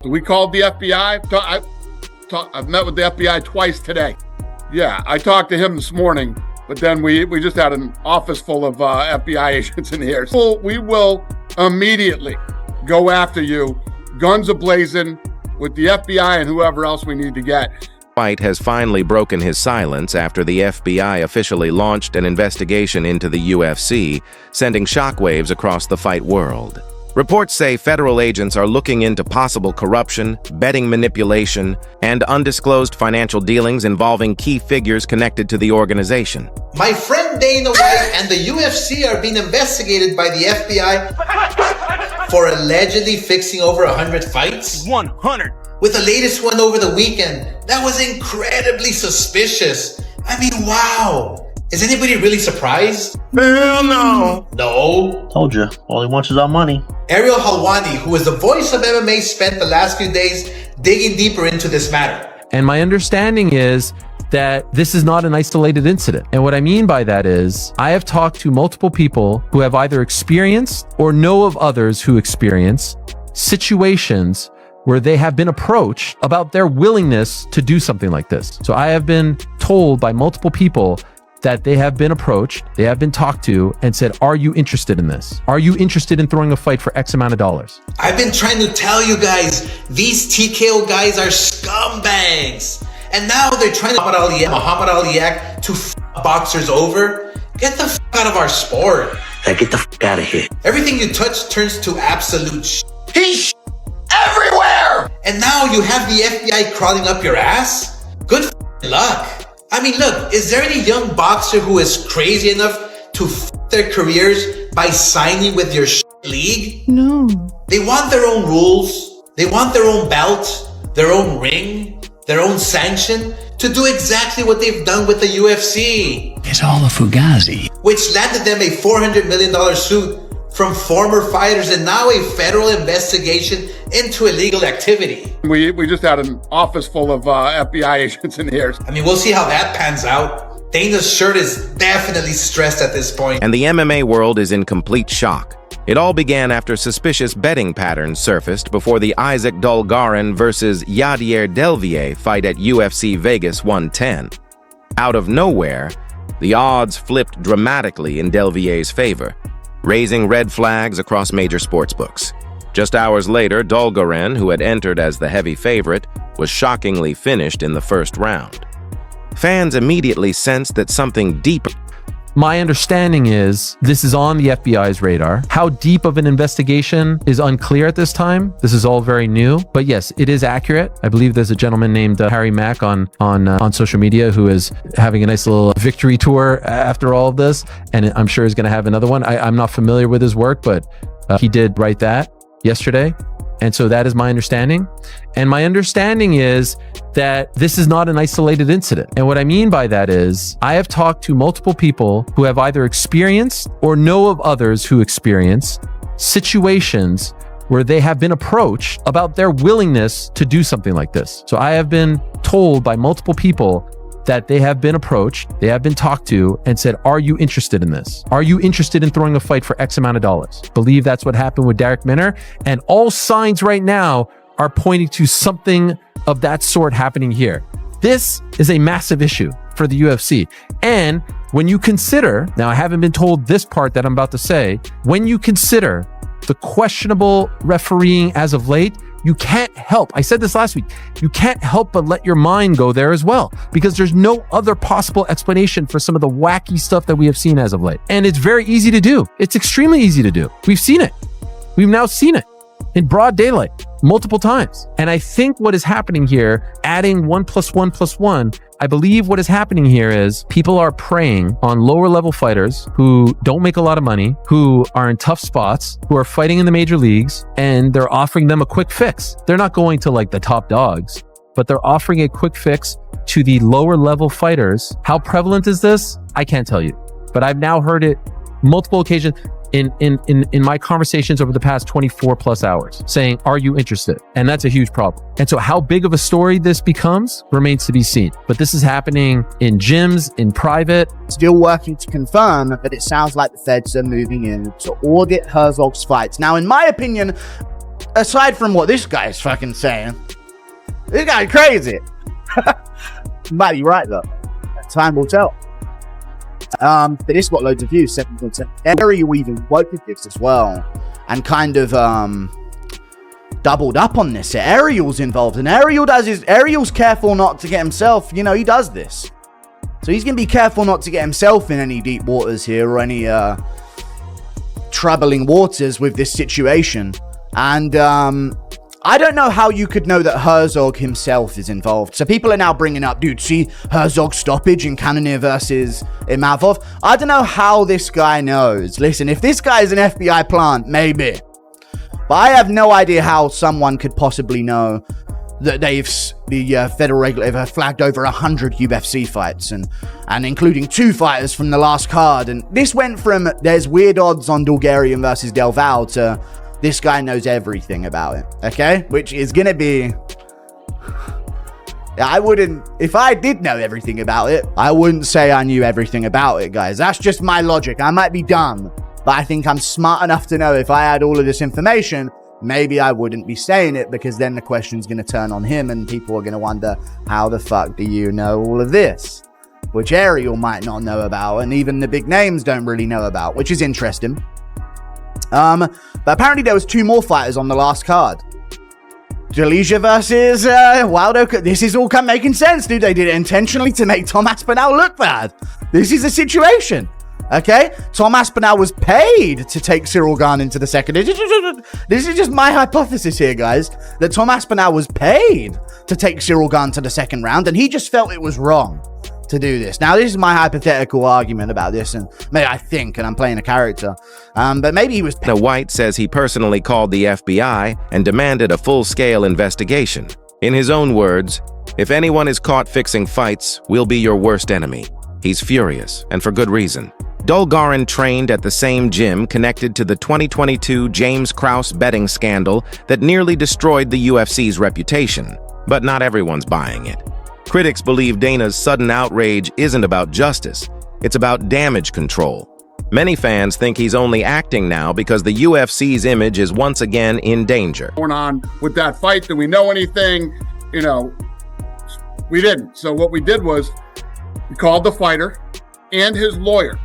We called the FBI. I've met with the FBI twice today. Yeah, I talked to him this morning, but then we just had an office full of FBI agents in here. So we will immediately go after you, guns a-blazing, with the FBI and whoever else we need to get. Fight has finally broken his silence after the FBI officially launched an investigation into the UFC, sending shockwaves across the fight world. Reports say federal agents are looking into possible corruption, betting manipulation, and undisclosed financial dealings involving key figures connected to the organization. My friend Dana White and the UFC are being investigated by the FBI for allegedly fixing over 100 fights. 100! With the latest one over the weekend, that was incredibly suspicious. I mean, wow. Is anybody really surprised? Hell no! No. Told you, all he wants is our money. Ariel Helwani, who is the voice of MMA, spent the last few days digging deeper into this matter. And my understanding is that this is not an isolated incident. And what I mean by that is, I have talked to multiple people who have either experienced or know of others who experience situations where they have been approached about their willingness to do something like this. So I have been told by multiple people that they have been approached, they have been talked to and said, are you interested in this? Are you interested in throwing a fight for X amount of dollars? I've been trying to tell you guys, these TKO guys are scumbags. And now they're trying to Muhammad Ali Act to boxers over. Get the out of our sport. Get the out of here. Everything you touch turns to absolute He's everywhere! And now you have the FBI crawling up your ass? Good luck. I mean, look, is there any young boxer who is crazy enough to their careers by signing with your league? No. They want their own rules. They want their own belt, their own ring, their own sanction to do exactly what they've done with the UFC. It's all a fugazi. Which landed them a $400 million suit from former fighters and now a federal investigation into illegal activity. We just had an office full of FBI agents in here. I mean, we'll see how that pans out. Dana's shirt is definitely stressed at this point. And the MMA world is in complete shock. It all began after suspicious betting patterns surfaced before the Isaac Dolgarin versus Yadier Delvier fight at UFC Vegas 110. Out of nowhere, the odds flipped dramatically in Delvier's favor, raising red flags across major sportsbooks. Just hours later, Dolgarin, who had entered as the heavy favorite, was shockingly finished in the first round. Fans immediately sensed that something deeper. My understanding is this is on the FBI's radar. How deep of an investigation is unclear at this time. This is all very new, but yes, it is accurate. I believe there's a gentleman named Harry Mack on social media who is having a nice little victory tour after all of this, and I'm sure he's going to have another one. I'm not familiar with his work, but he did write that yesterday. And so that is my understanding. And my understanding is that this is not an isolated incident. And what I mean by that is I have talked to multiple people who have either experienced or know of others who experience situations where they have been approached about their willingness to do something like this. So I have been told by multiple people that they have been approached, they have been talked to and said, are you interested in this? Are you interested in throwing a fight for X amount of dollars? Believe that's what happened with Darrick Minner. And all signs right now are pointing to something of that sort happening here. This is a massive issue for the UFC. And when you consider, now I haven't been told this part that I'm about to say, when you consider the questionable refereeing as of late, you can't help, I said this last week, you can't help but let your mind go there as well, because there's no other possible explanation for some of the wacky stuff that we have seen as of late. And it's very easy to do. It's extremely easy to do. We've seen it. We've now seen it in broad daylight multiple times. And I think what is happening here, adding 1 + 1 + 1, I believe what is happening here is people are preying on lower level fighters who don't make a lot of money, who are in tough spots, who are fighting in the major leagues, and they're offering them a quick fix. They're not going to like the top dogs, but they're offering a quick fix to the lower level fighters. How prevalent is this? I can't tell you, but I've now heard it multiple occasions in my conversations over the past 24+ hours saying, are you interested? And that's a huge problem. And so how big of a story this becomes remains to be seen. But this is happening in gyms, in private. Still working to confirm that it sounds like the feds are moving in to audit Herzog's fights. Now, in my opinion, aside from what this guy's fucking saying, this guy's crazy. Might be right though. Time will tell. But this got loads of views, 7.7. Ariel even quoted this as well, and kind of doubled up on this. Ariel's involved, and Ariel's careful not to get himself, he does this. So he's going to be careful not to get himself in any deep waters here, or any troubling waters with this situation. And I don't know how you could know that Herzog himself is involved. So people are now bringing up, dude, see Herzog's stoppage in Cannonier versus Imavov. I don't know how this guy knows. Listen, if this guy is an FBI plant, maybe. But I have no idea how someone could possibly know that the federal regulator have flagged over 100 UFC fights, and including 2 fighters from the last card. And this went from there's weird odds on Bulgarian versus Del Val to this guy knows everything about it, okay? Which is gonna be... if I did know everything about it, I wouldn't say I knew everything about it, guys. That's just my logic. I might be dumb, but I think I'm smart enough to know if I had all of this information, maybe I wouldn't be saying it, because then the question's going to turn on him and people are going to wonder, how the fuck do you know all of this? Which Ariel might not know about, and even the big names don't really know about, which is interesting. But apparently there was 2 more fighters on the last card. Jalija versus Waldo. This is all making sense, dude. They did it intentionally to make Tom Aspinall look bad. This is a situation. Okay, Tom Aspinall was paid to take Ciryl Gane into the second. This is just my hypothesis here, guys, that Tom Aspinall was paid to take Ciryl Gane to the second round, and he just felt it was wrong to do this. Now, this is my hypothetical argument about this, and maybe I think, and I'm playing a character, but maybe he was paid. Dana White says he personally called the FBI and demanded a full-scale investigation. In his own words, "If anyone is caught fixing fights, we'll be your worst enemy." He's furious, and for good reason. Dolgarin trained at the same gym connected to the 2022 James Krause betting scandal that nearly destroyed the UFC's reputation. But not everyone's buying it. Critics believe Dana's sudden outrage isn't about justice, it's about damage control. Many fans think he's only acting now because the UFC's image is once again in danger. Going on with that fight, do we know anything? We didn't. So what we did was we called the fighter and his lawyer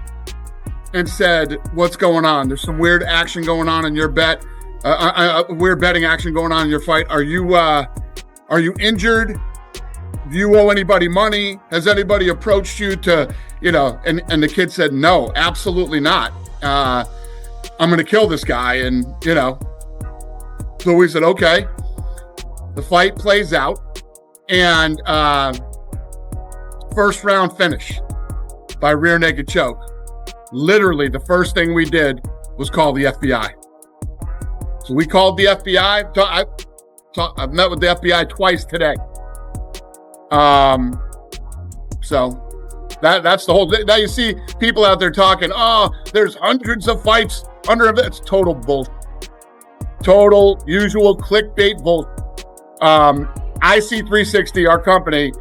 and said, what's going on? There's some weird action going on in your bet, weird betting action going on in your fight. Are you injured? Do you owe anybody money? Has anybody approached you to, and the kid said, no, absolutely not. I'm going to kill this guy. And, so we said, okay. The fight plays out, and first round finish by rear naked choke. Literally, the first thing we did was call the FBI. So we called the FBI. I've met with the FBI twice today. So that's the whole thing. Now you see people out there talking, oh, there's hundreds of fights under it. It's total bullshit. Total usual clickbait bullshit. IC360, our company,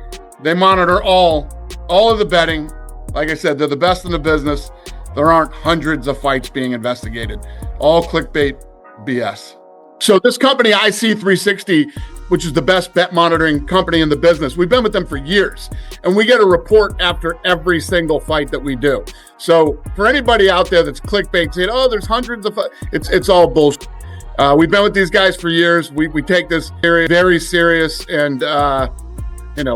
they monitor all of the betting. Like I said, they're the best in the business. There aren't hundreds of fights being investigated. All clickbait BS. So this company, IC360, which is the best bet monitoring company in the business, we've been with them for years. And we get a report after every single fight that we do. So for anybody out there that's clickbait saying, oh, there's hundreds of fights, it's all bullshit. We've been with these guys for years. We take this very serious, and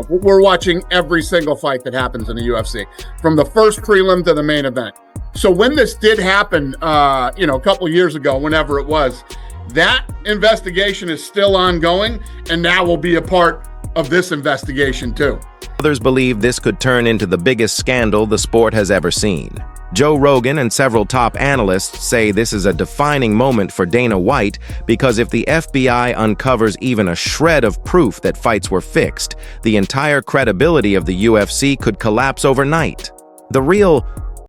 we're watching every single fight that happens in the UFC, from the first prelim to the main event. So when this did happen, a couple years ago, whenever it was, that investigation is still ongoing, and now will be a part of this investigation too. Others believe this could turn into the biggest scandal the sport has ever seen. Joe Rogan and several top analysts say this is a defining moment for Dana White, because if the FBI uncovers even a shred of proof that fights were fixed, the entire credibility of the UFC could collapse overnight. The real